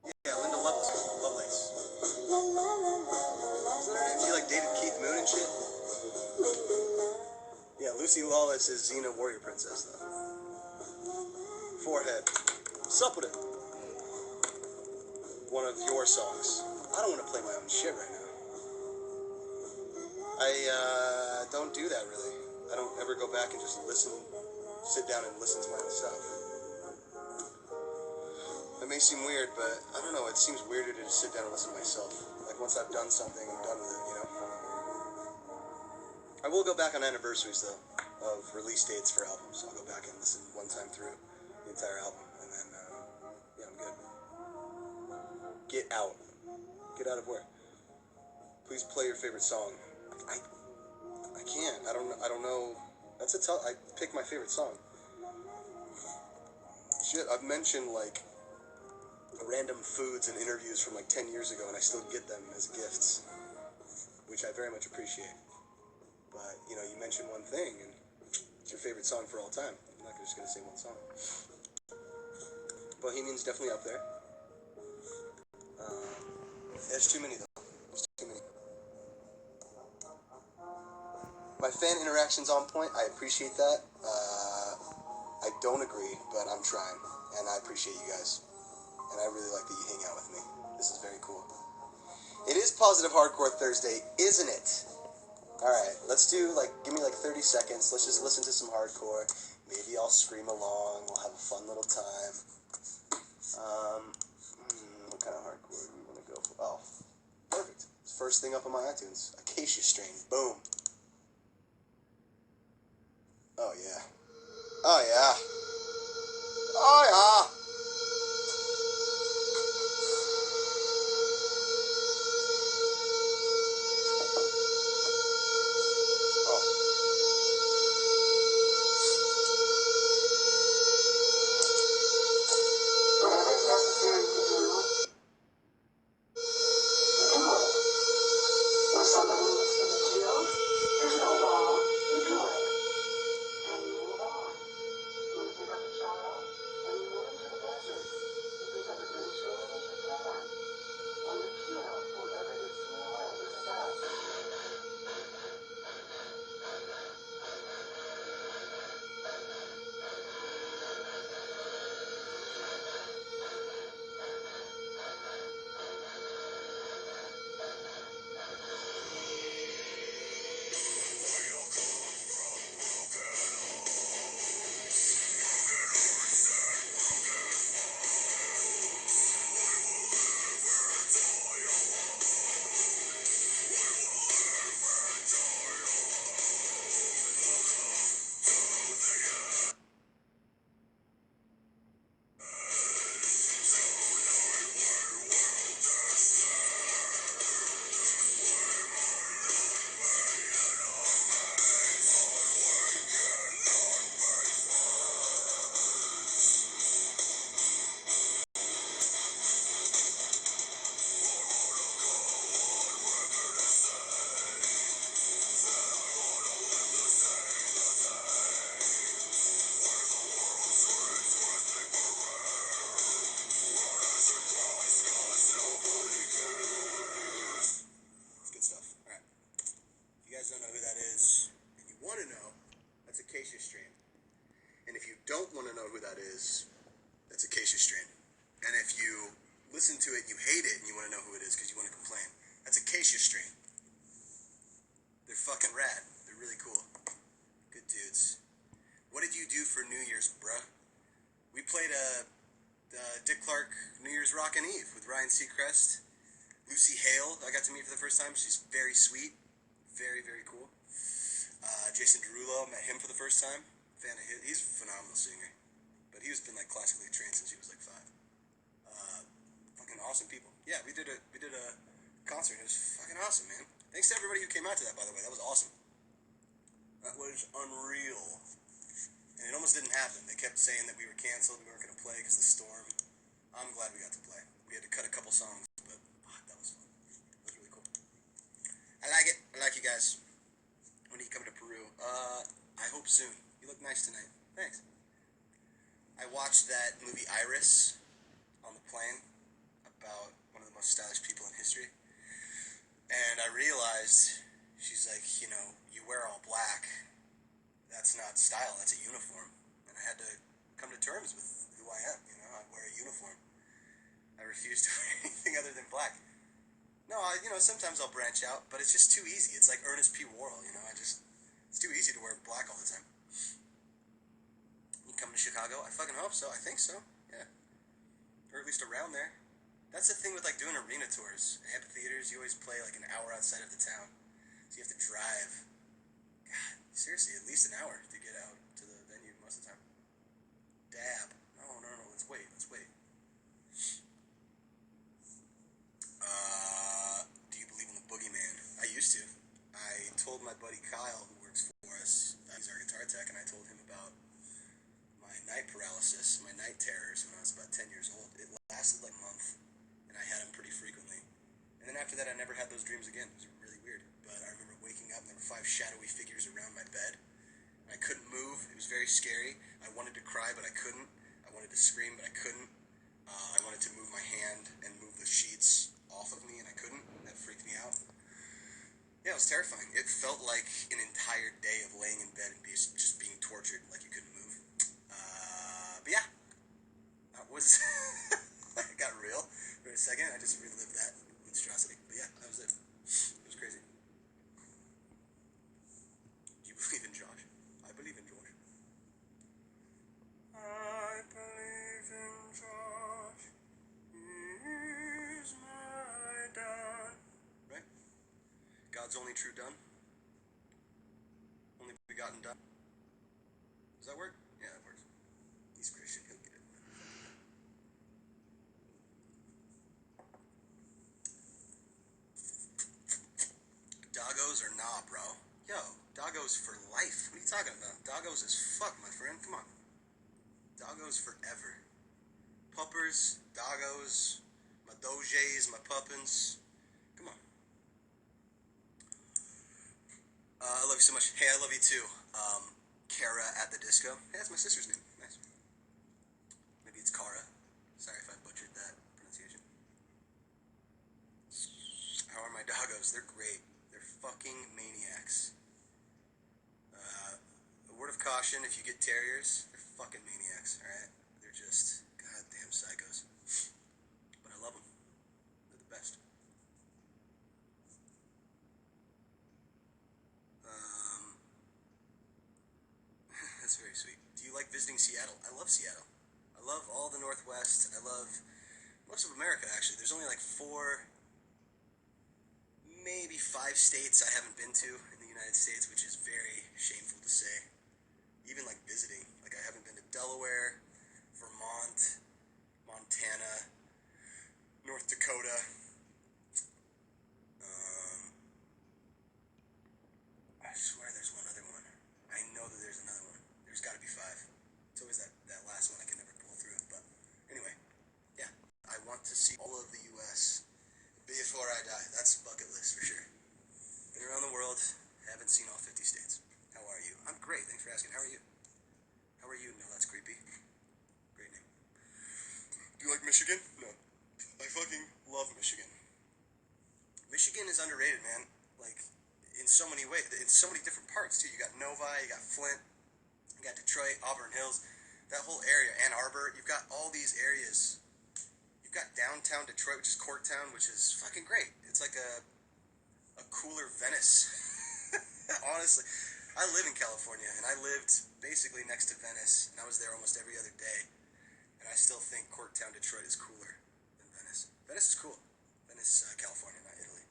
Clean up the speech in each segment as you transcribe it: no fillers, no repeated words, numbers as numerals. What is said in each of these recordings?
Yeah, Linda Lovelace. Isn't that her name? She like dated Keith Moon and shit. Yeah, Lucy Lawless is Xena Warrior Princess though. Forehead. Sup with it. One of your songs. I don't want to play my own shit right now. I don't do that really. I don't ever go back and just sit down and listen to my own stuff. It may seem weird, but I don't know. It seems weirder to just sit down and listen to myself. Like once I've done something, I'm done with it. I will go back on anniversaries though of release dates for albums. I'll go back and listen one time through the entire album, and then yeah, I'm good. Get out. Get out of where? Please play your favorite song. I can't. I don't know. That's a tough. I pick my favorite song. Shit, I've mentioned like random foods and interviews from like 10 years ago, and I still get them as gifts, which I very much appreciate. But you mention one thing, and it's your favorite song for all time. I'm not just gonna say one song. Bohemian's definitely up there. There's too many though. There's too many. My fan interaction's on point. I appreciate that. I don't agree, but I'm trying, and I appreciate you guys. And I really like that you hang out with me. This is very cool. It is Positive Hardcore Thursday, isn't it? Alright, let's do, give me 30 seconds. Let's just listen to some hardcore. Maybe I'll scream along. We'll have a fun little time. What kind of hardcore do we want to go for? Oh, perfect. First thing up on my iTunes. Acacia Strain. Boom. Oh, yeah. Oh, yeah. Oh, yeah. Good stuff. All right. If you guys don't know who that is, and you want to know, that's Acacia Strain. And if you don't want to know who that is, that's Acacia Strain. And if you listen to it, you hate it, and you want to know who it is because you want to complain, that's Acacia Strain. They're fucking rad. They're really cool. Good dudes. What did you do for New Year's, bruh? We played a Dick Clark New Year's Rockin' Eve with Ryan Seacrest. Lucy Hale, I got to meet for the first time. She's very sweet. Very, very cool. Jason Derulo, met him for the first time. Fan of his. He's a phenomenal singer. But he's been classically trained since he was 5. Fucking awesome people. Yeah, we did a concert. It was fucking awesome, man. Thanks to everybody who came out to that, by the way. That was awesome. That was unreal. And it almost didn't happen. They kept saying that we were canceled, we weren't going to play because of the storm. I'm glad we got to play. We had to cut a couple songs, but that was fun. It was really cool. I like it. I like you guys. When are you coming to Peru? I hope soon. You look nice tonight. Thanks. I watched that movie Iris on the plane. style. That's a uniform. And I had to come to terms with who I am. You know, I wear a uniform. I refuse to wear anything other than black. No, sometimes I'll branch out, but it's just too easy. It's like Ernest P. Worrell, it's too easy to wear black all the time. You come to Chicago? I fucking hope so. I think so. Yeah. Or at least around there. That's the thing with like doing arena tours, amphitheaters. You always play like an hour outside of the town, so you have to drive. God, seriously, at least an hour to get out to the venue most of the time. Dab. No. Let's wait. Do you believe in the boogeyman? I used to. I told my buddy Kyle, who works for us, he's our guitar tech, and I told him about my night paralysis, my night terrors when I was about 10 years old. It lasted like a month, and I had them pretty frequently. And then after that, I never had those dreams again. It was really weird. But I remember waking up, and there were 5 shadowy figures around my bed. And I couldn't move. It was very scary. I wanted to cry, but I couldn't. I wanted to scream, but I couldn't. I wanted to move my hand and move the sheets off of me, and I couldn't. That freaked me out. Yeah, it was terrifying. It felt like an entire day of laying in bed and just being tortured, like you couldn't move. But yeah, that was... It got real for a second. I just relived that monstrosity. But yeah, that was it. It was crazy. Do you believe in Josh? I believe in Josh. I believe in Josh. He's my dad. Right? God's only true done. Only begotten done. Does that work? Yeah, that works. He's Christian. He'll get it. Doggos or nah, bro? Yo, doggos for life. What are you talking about? Doggos as fuck, my friend. Come on. Doggos forever. Puppers, doggos, my dojays, my puppins. Come on. I love you so much. Hey, I love you too. Kara at the disco. Hey, that's my sister's name. Nice. Maybe it's Kara. Sorry if I butchered that pronunciation. How are my doggos? They're great. They're fucking maniacs. A word of caution, if you get terriers, they're fucking maniacs, alright? They're just goddamn psychos. But I love them. They're the best. That's very sweet. Do you like visiting Seattle? I love Seattle. I love all the Northwest. I love most of America, actually. There's only like 4, maybe 5 states I haven't been to in the United States, which is very shameful to say. Even like visiting. Like I haven't been to Delaware, Vermont, Montana, North Dakota. I swear there's one other one. I know that there's another one. There's got to be 5. It's always that last one I can never pull through. But anyway, yeah. I want to see all of the U.S. before I die. That's bucket list for sure. Been around the world. Haven't seen all 50 states. How are you? I'm great. Thanks for asking. How are you? How are you? No, that's creepy. Great name. Do you like Michigan? No. I fucking love Michigan. Michigan is underrated, man. Like, in so many ways. In so many different parts, too. You got Novi, you got Flint, you got Detroit, Auburn Hills. That whole area. Ann Arbor. You've got all these areas. You've got downtown Detroit, which is Corktown, which is fucking great. It's like a cooler Venice. Honestly. I live in California, and I lived basically next to Venice, and I was there almost every other day. And I still think Corktown, Detroit is cooler than Venice. Venice is cool. Venice, California, not Italy.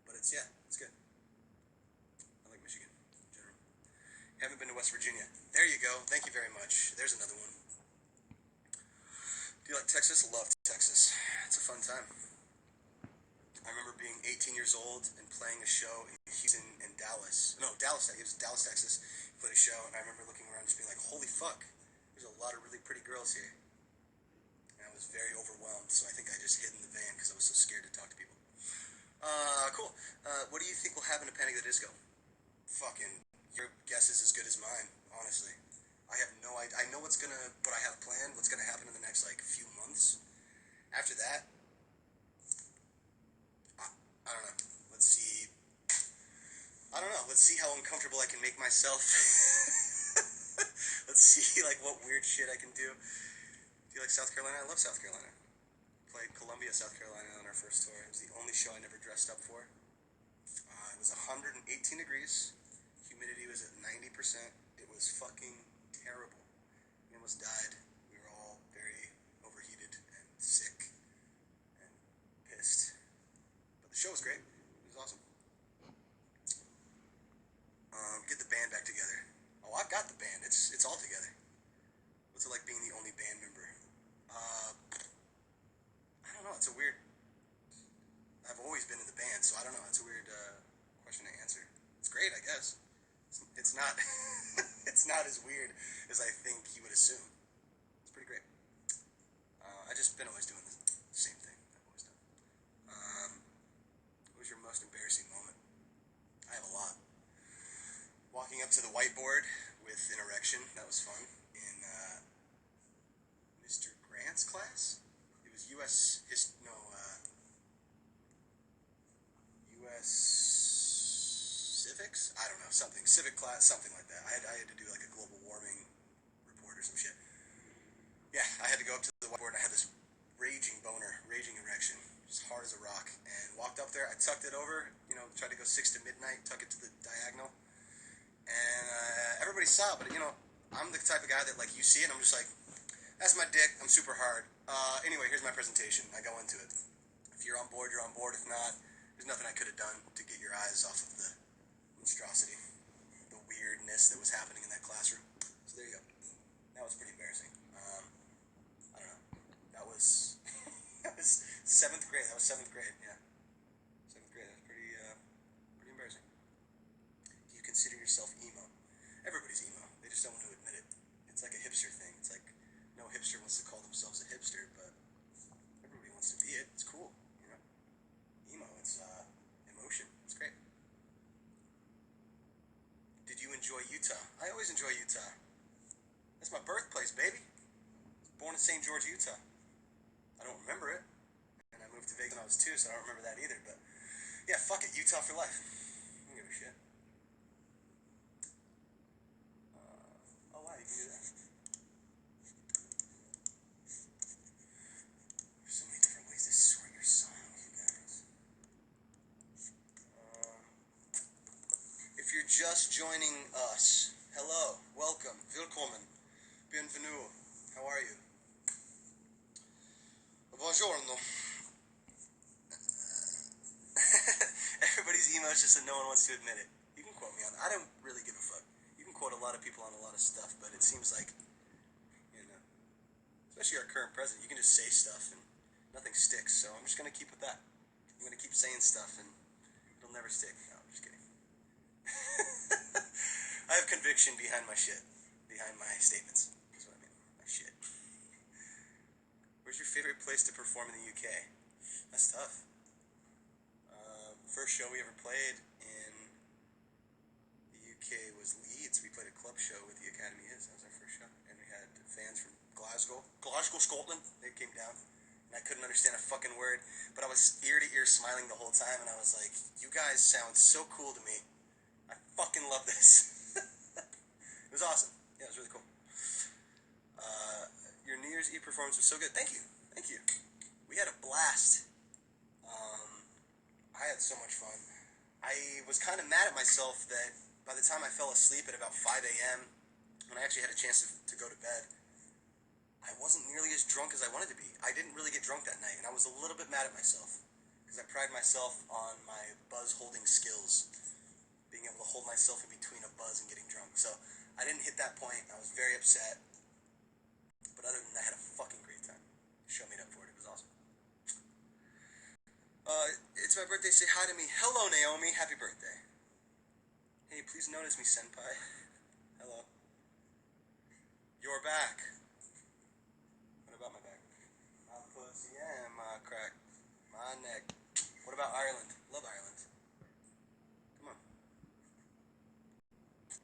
But it's good. I like Michigan in general. Haven't been to West Virginia. There you go. Thank you very much. There's another one. Do you like Texas? Love Texas. It's a fun time. I remember being 18 years old and playing a show in Houston and Dallas. No, Dallas. It was Dallas, Texas. Played a show, and I remember looking around just being like, holy fuck. There's a lot of really pretty girls here. And I was very overwhelmed, so I think I just hid in the van because I was so scared to talk to people. Cool. What do you think will happen to Panic at the Disco? Fucking, your guess is as good as mine, honestly. I have no idea. I know what I have planned, what's gonna happen in the next, like, few months. After that, I don't know. Let's see. I don't know. let's see how uncomfortable I can make myself. Let's see like what weird shit I can do. Do you like South Carolina? I love South Carolina. Played Columbia, South Carolina on our first tour. It was the only show I never dressed up for. It was 118 degrees. Humidity was at 90%. It was fucking terrible. We almost died. We were all very overheated and sick and pissed. But the show was great. It was awesome. Get the band back together. Oh, I've got the band. It's all together. What's it like being the only band member? I don't know. It's a weird. I've always been in the band, so I don't know. It's a weird question to answer. It's great, I guess. It's not. It's not as weird as I think you would assume. It's pretty great. I just been always doing the same thing I've always done. What was your most embarrassing moment? I have a lot. Walking up to the whiteboard with an erection, that was fun. In Mr. Grant's class? It was U.S. Civics? I don't know, something. Civic class, something like that. I had to do like a global warming report or some shit. Yeah, I had to go up to the whiteboard and I had this raging boner, raging erection, as hard as a rock. And walked up there, I tucked it over, tried to go 6 to midnight, tuck it to the diagonal. And everybody saw it, but I'm the type of guy that like you see it, and I'm just like, that's my dick. I'm super hard. Anyway, here's my presentation. I go into it. If you're on board, you're on board. If not, there's nothing I could have done to get your eyes off of the monstrosity, the weirdness that was happening in that classroom. So there you go. That was pretty embarrassing. I don't know. That was that was seventh grade. That was seventh grade. Yeah, seventh grade. That was pretty embarrassing. Do you consider yourself emo? Everybody's emo. They just don't want to admit it. It's like a hipster thing. It's like no hipster wants to call themselves a hipster, but everybody wants to be it. It's cool, Emo, it's emotion. It's great. Did you enjoy Utah? I always enjoy Utah. That's my birthplace, baby. Born in St. George, Utah. I don't remember it. And I moved to Vegas when I was 2, so I don't remember that either. But yeah, fuck it. Utah for life. I don't give a shit. Oh, wow, you can do that. There's so many different ways to sort your songs, you guys. If you're just joining us, hello, welcome, willkommen, bienvenue. How are you? Buongiorno. Everybody's emo is just that no one wants to admit it. You can quote me on that. I don't really give a fuck. You can quote a lot of people on a lot of stuff, but it seems like, especially our current president, you can just say stuff and nothing sticks. So I'm just going to keep with that. I'm going to keep saying stuff and it'll never stick. No, I'm just kidding. I have conviction behind my shit, behind my statements. That's what I mean. My shit. Where's your favorite place to perform in the UK? That's tough. First show we ever played in the UK was Leeds. We played a club show with the Academy Is. That was our first show. And we had fans from Glasgow, Scotland. They came down. And I couldn't understand a fucking word. But I was ear to ear smiling the whole time. And I was like, you guys sound so cool to me. I fucking love this. It was awesome. Yeah, it was really cool. Your New Year's Eve performance was so good. Thank you. Thank you. We had a blast. I had so much fun. I was kind of mad at myself that by the time I fell asleep at about 5 a.m., when I actually had a chance to go to bed, I wasn't nearly as drunk as I wanted to be. I didn't really get drunk that night, and I was a little bit mad at myself because I pride myself on my buzz-holding skills, being able to hold myself in between a buzz and getting drunk. So I didn't hit that point. I was very upset. But other than that, I had a fucking great time. The show made up for it. It was awesome. It's my birthday. Say hi to me. Hello, Naomi. Happy birthday. Hey, please notice me, senpai. Hello. You're back. What about my back? My pussy and my crack. My neck. What about Ireland? Love Ireland. Come on.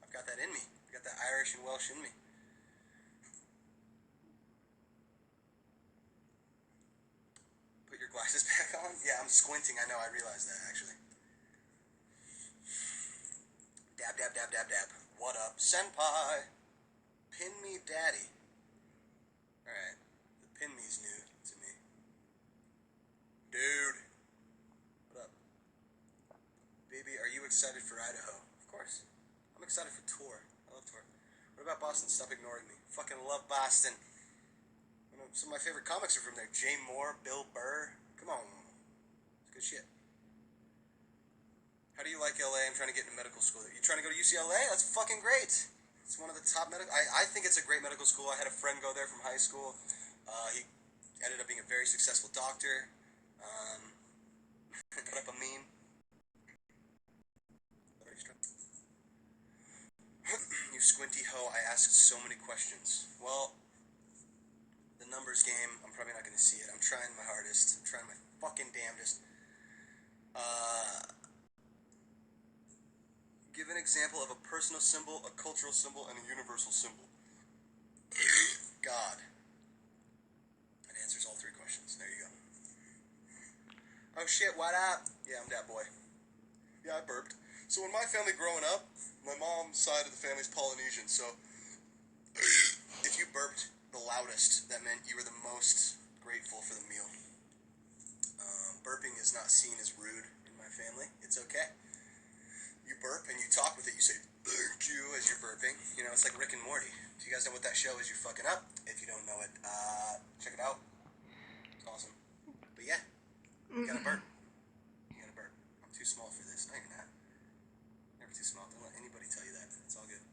I've got that in me. I've got that Irish and Welsh in me. Put your glasses back on? Yeah, I'm squinting. I know. I realized that, actually. Dab, dab, dab, dab, dab. What up, senpai? Pin me daddy. Alright, the pin me's new to me. Dude. What up? Baby, are you excited for Idaho? Of course. I'm excited for tour. I love tour. What about Boston? Stop ignoring me. Fucking love Boston. Some of my favorite comics are from there. Jay Moore, Bill Burr. Come on. It's good shit. How do you like LA? I'm trying to get into medical school. You trying to go to UCLA? That's fucking great. It's one of the top medical... I think it's a great medical school. I had a friend go there from high school. He ended up being a very successful doctor. Put up a meme. You squinty hoe, I asked so many questions. Well, the numbers game, I'm probably not going to see it. I'm trying my hardest. I'm trying my fucking damnedest. Give an example of a personal symbol, a cultural symbol, and a universal symbol. God. That answers all three questions. There you go. Oh shit, what up? Yeah, I'm that boy. Yeah, I burped. So in my family growing up, my mom's side of the family's Polynesian, so if you burped the loudest, that meant you were the most grateful for the meal. Burping is not seen as rude in my family. It's okay. You burp and you talk with it. You say, thank you, as you're burping. You know, it's like Rick and Morty. Do you guys know what that show is? You're fucking up. If you don't know it, check it out. It's awesome. But yeah, you gotta burp. You gotta burp. I'm too small for this. No, you're not. Never too small. Don't let anybody tell you that. It's all good.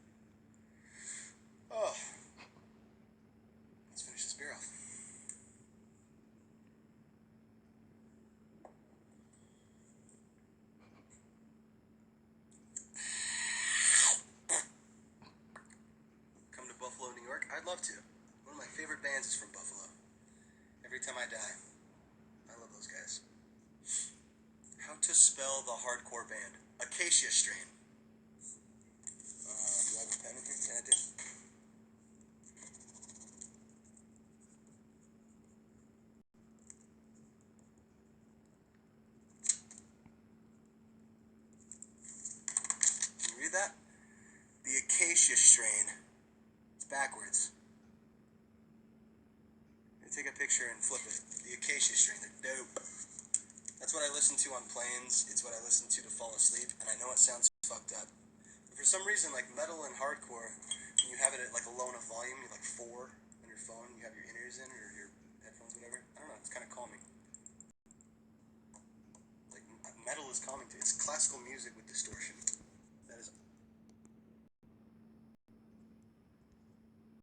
Oh. Let's finish this beer off. Come to Buffalo, New York? I'd love to. One of my favorite bands is from Buffalo. Every Time I Die. I love those guys. How to spell the hardcore band? Acacia Strain. Do I have a pen in here? Yeah, I do. Can you read that? The Acacia Strain. It's backwards. Take a picture and flip it. The Acacia Strain. They're dope. That's what I listen to on planes. It's what I listen to fall asleep. And I know it sounds fucked up. But for some reason, like metal and hardcore, when you have it at like a low enough volume, you're like 4 on your phone, you have your in-ears in or your headphones, whatever. I don't know. It's kind of calming. Like metal is calming too. It's classical music with distortion.